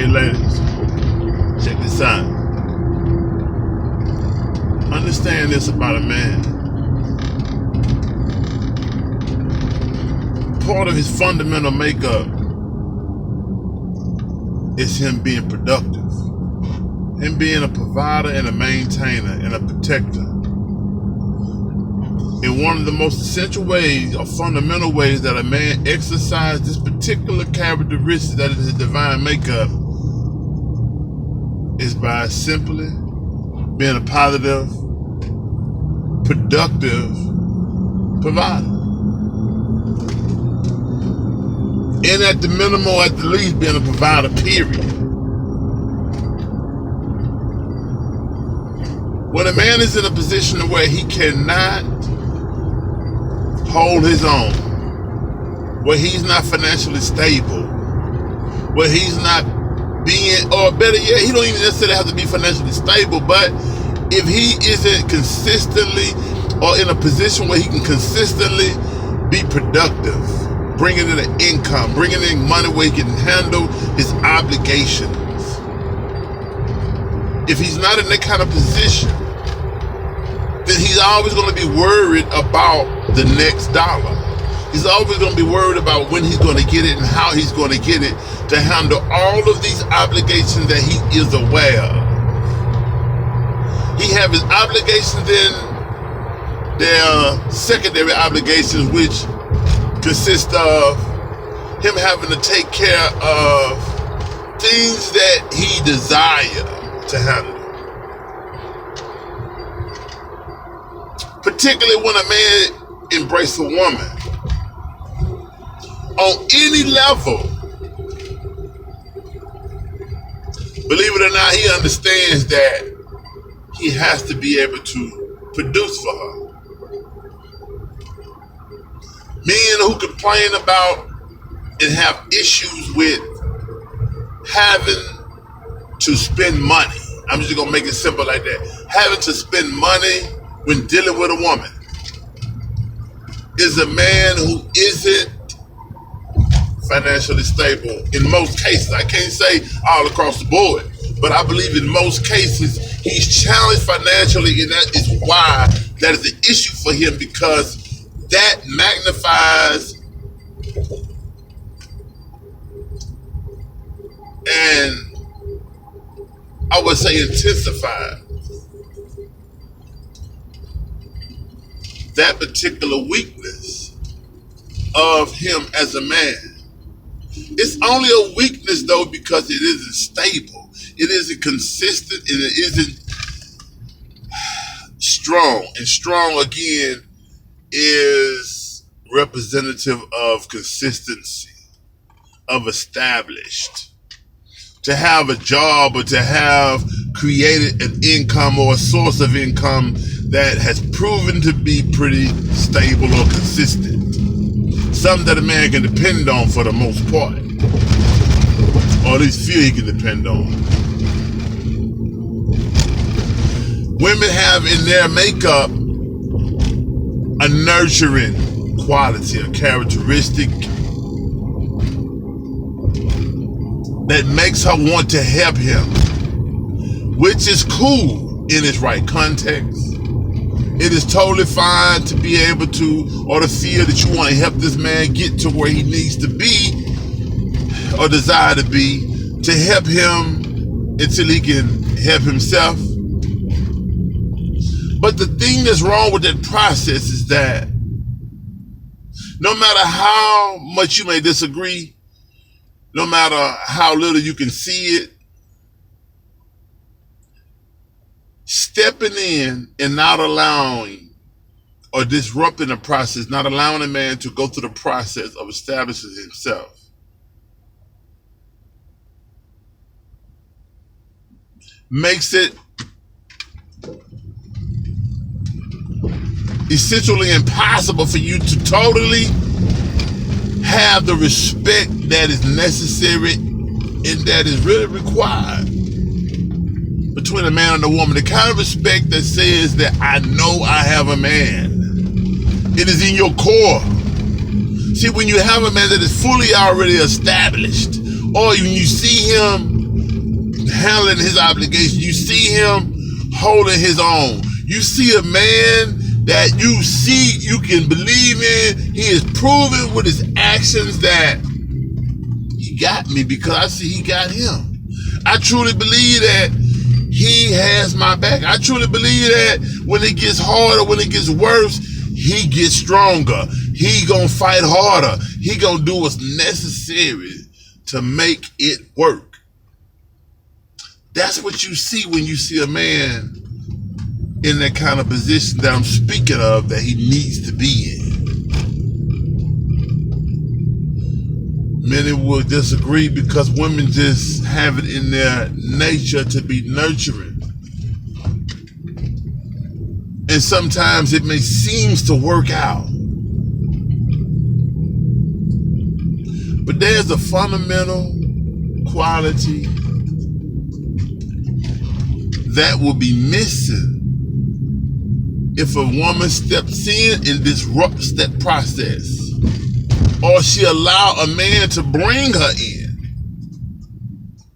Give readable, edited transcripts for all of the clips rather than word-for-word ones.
Hey ladies, check this out. Understand this about a man. Part of his fundamental makeup is him being productive, him being a provider and a maintainer and a protector. And one of the most essential ways or fundamental ways that a man exercises this particular characteristic that is his divine makeup is by simply being a positive, productive provider. And at the minimum, or at the least, being a provider, period. When a man is in a position where he cannot hold his own, where he's not financially stable, where he's not being, or better yet, he don't even necessarily have to be financially stable, but if he isn't consistently or in a position where he can consistently be productive, bringing in an income, bringing in money where he can handle his obligations. If he's not in that kind of position, then he's always going to be worried about the next dollar. He's always going to be worried about when he's going to get it and how he's going to get it to handle all of these obligations that he is aware of. He has his obligations, then there are secondary obligations, which consist of him having to take care of things that he desires to handle. Particularly when a man embraces a woman on any level, believe it or not, he understands that he has to be able to produce for her. Men who complain about and have issues with having to spend money, I'm just gonna make it simple like that, having to spend money when dealing with a woman, is a man who isn't financially stable in most cases. I can't say all across the board, but I believe in most cases he's challenged financially, and that is why that is an issue for him, because that magnifies and I would say intensifies that particular weakness of him as a man. It's only a weakness though because it isn't stable, it isn't consistent, and it isn't strong. And strong again is representative of consistency, of established. To have a job or to have created an income or a source of income that has proven to be pretty stable or consistent. Something that a man can depend on for the most part. Or at least feel he can depend on. Women have in their makeup a nurturing quality, a characteristic that makes her want to help him, which is cool in its right context. It is totally fine to be able to, or to feel that you want to help this man get to where he needs to be or desire to be, to help him until he can help himself. But the thing that's wrong with that process is that no matter how much you may disagree, no matter how little you can see it, stepping in and not allowing or disrupting the process, not allowing a man to go through the process of establishing himself, makes it essentially impossible for you to totally have the respect that is necessary and that is really required between a man and a woman. The kind of respect that says that I know I have a man. It is in your core. See, when you have a man that is fully already established, or when you see him handling his obligation. You see him holding his own. You see a man that you see you can believe in. He is proving with his actions that he got me because I see he got him. I truly believe that he has my back. I truly believe that when it gets harder, when it gets worse, he gets stronger. He gonna fight harder. He gonna do what's necessary to make it work. That's what you see when you see a man in that kind of position that I'm speaking of that he needs to be in. Many will disagree because women just have it in their nature to be nurturing. And sometimes it may seem to work out. But there's a fundamental quality that will be missing if a woman steps in and disrupts that process, or she allow a man to bring her in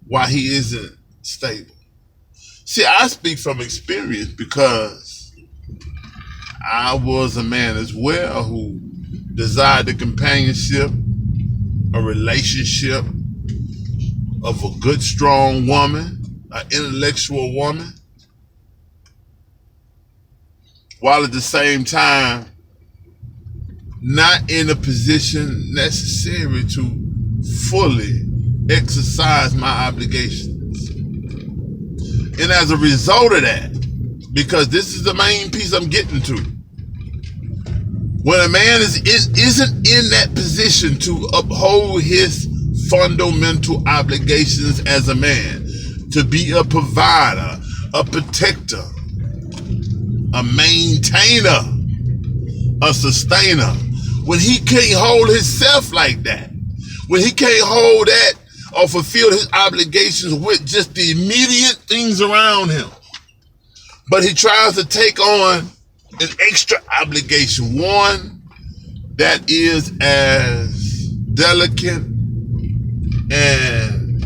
while he isn't stable. See, I speak from experience because I was a man as well who desired the companionship, a relationship of a good, strong woman, an intellectual woman, while at the same time not in a position necessary to fully exercise my obligations. And as a result of that, because this is the main piece I'm getting to, when a man isn't in that position to uphold his fundamental obligations as a man, to be a provider, a protector, a maintainer, a sustainer, when he can't hold himself like that, when he can't hold that or fulfill his obligations with just the immediate things around him, but he tries to take on an extra obligation, one that is as delicate and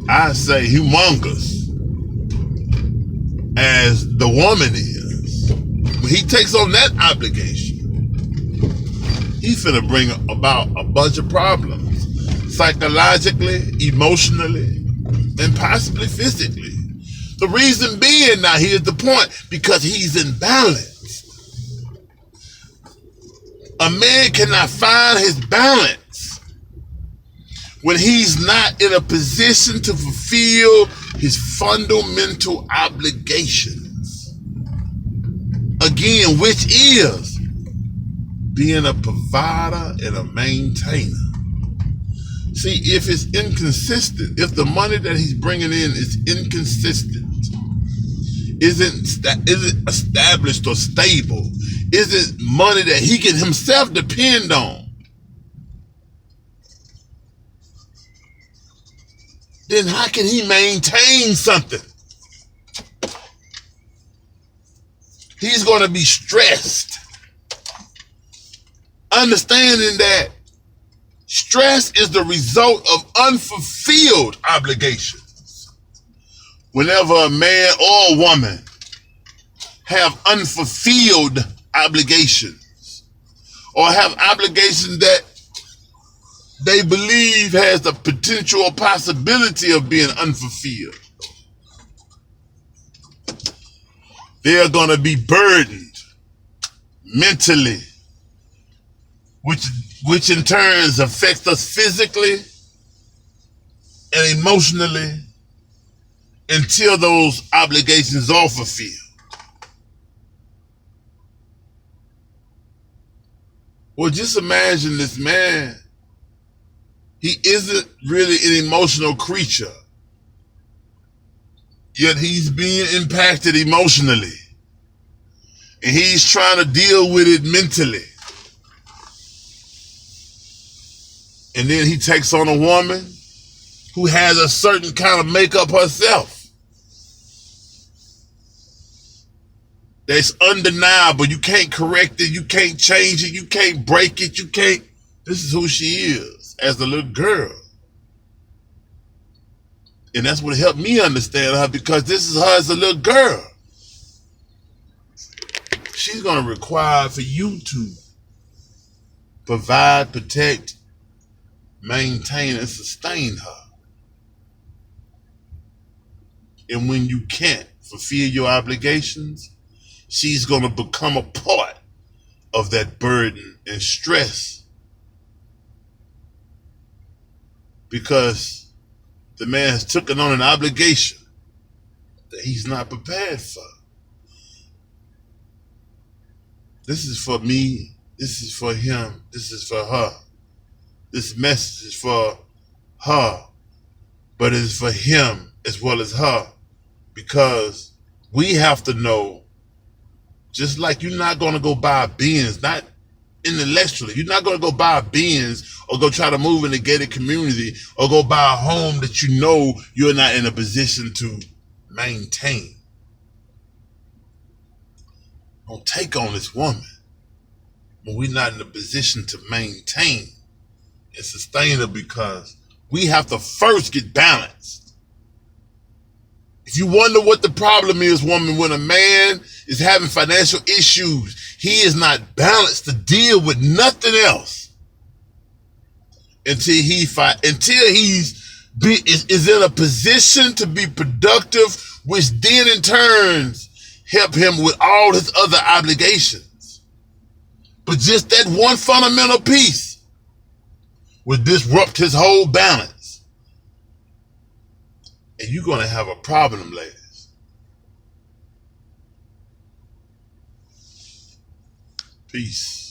I say humongous as the woman is. When he takes on that obligation, he's finna bring about a bunch of problems, psychologically, emotionally, and possibly physically. The reason being, now here's the point, because he's imbalanced. A man cannot find his balance when he's not in a position to fulfill his fundamental obligations. Again, which is being a provider and a maintainer. See, if it's inconsistent, if the money that he's bringing in is inconsistent, isn't established or stable, isn't money that he can himself depend on, then how can he maintain something? He's going to be stressed. Understanding that stress is the result of unfulfilled obligations. Whenever a man or a woman have unfulfilled obligations, or have obligations that they believe has the potential or possibility of being unfulfilled, they're going to be burdened mentally, which in turn affects us physically and emotionally until those obligations are fulfilled. Well, just imagine this man. He isn't really an emotional creature, yet he's being impacted emotionally, and he's trying to deal with it mentally. And then he takes on a woman who has a certain kind of makeup herself. That's undeniable. You can't correct it. You can't change it. You can't break it. You can't. This is who she is as a little girl. And that's what helped me understand her, because this is her as a little girl. She's going to require for you to provide, protect, maintain, and sustain her. And when you can't fulfill your obligations, she's going to become a part of that burden and stress, because the man has taken on an obligation that he's not prepared for. This is for me. This is for him. This is for her. This message is for her, but it's for him as well as her, because we have to know, just like you're not going to go buy a Benz, not intellectually, you're not going to go buy a Benz or go try to move in a gated community or go buy a home that you know you're not in a position to maintain. Don't take on this woman when we're not in a position to maintain and sustain her, because we have to first get balanced. If you wonder what the problem is, woman, when a man is having financial issues, he is not balanced to deal with nothing else until he's in a position to be productive, which then in turns help him with all his other obligations. But just that one fundamental piece will disrupt his whole balance. And you're going to have a problem, ladies. Peace.